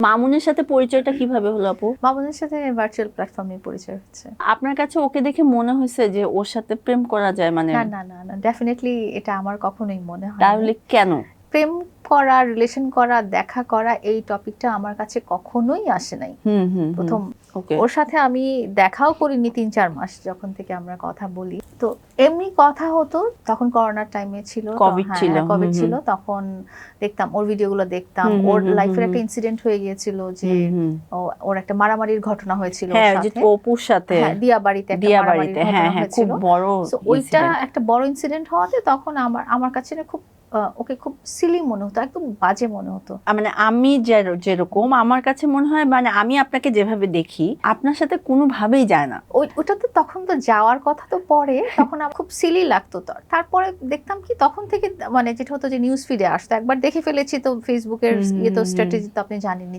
মামুনের সাথে পরিচয়টা কিভাবে হলো আপু? মামুনের সাথে ভার্চুয়াল প্ল্যাটফর্মে পরিচয় হচ্ছে। আপনার কাছে ওকে দেখে মনে হয়েছে যে ওর সাথে প্রেম করা যায়? মানে না না না না, ডেফিনেটলি এটা আমার কখনোই মনে হয় তাহলে কেন? প্রেম করা, রিলেশন করা, দেখা করা এই টপিকটা আমার কাছে কখনোই আসে নাই। প্রথম ওকে। ওর সাথে আমি দেখাও করিনি 3-4 মাস যখন থেকে আমরা কথা বলি। তো এমনি কথা হতো, তখন করোনার টাইমে ছিল, কোভিড ছিল। কোভিড ছিল, তখন দেখতাম ওর ভিডিওগুলো দেখতাম। ওর লাইফের একটা ইনসিডেন্ট হয়ে গিয়েছিল যে ওর একটা মারামারির ঘটনা হয়েছিল ওর সাথে, অপুর সাথে, দিয়াবাড়িতে একটা মারামারির ঘটনা হয়েছিল। সো ওইটা একটা বড় ইনসিডেন্ট হওয়াতে তখন আমার কাছে না খুব ওকে খুব সিলি মনে হতো, একদম বাজে মনে হতো। মানে আমি যেরকম আমার কাছে মনে হয়, মানে আমি আপনাকে যেভাবে দেখি আপনার সাথে কোনোভাবেই যায় না। ওটা তো তখন তো যাওয়ার কথা তো পরে, তখন আমার খুব সিলি লাগতো। তারপরে দেখতাম কি তখন থেকে মানে যেটা হতো যে নিউজ ফিডে আসতো, একবার দেখে ফেলেছি তো ফেসবুকের ইয়ে তো স্ট্র্যাটেজি তো আপনি জানেনই।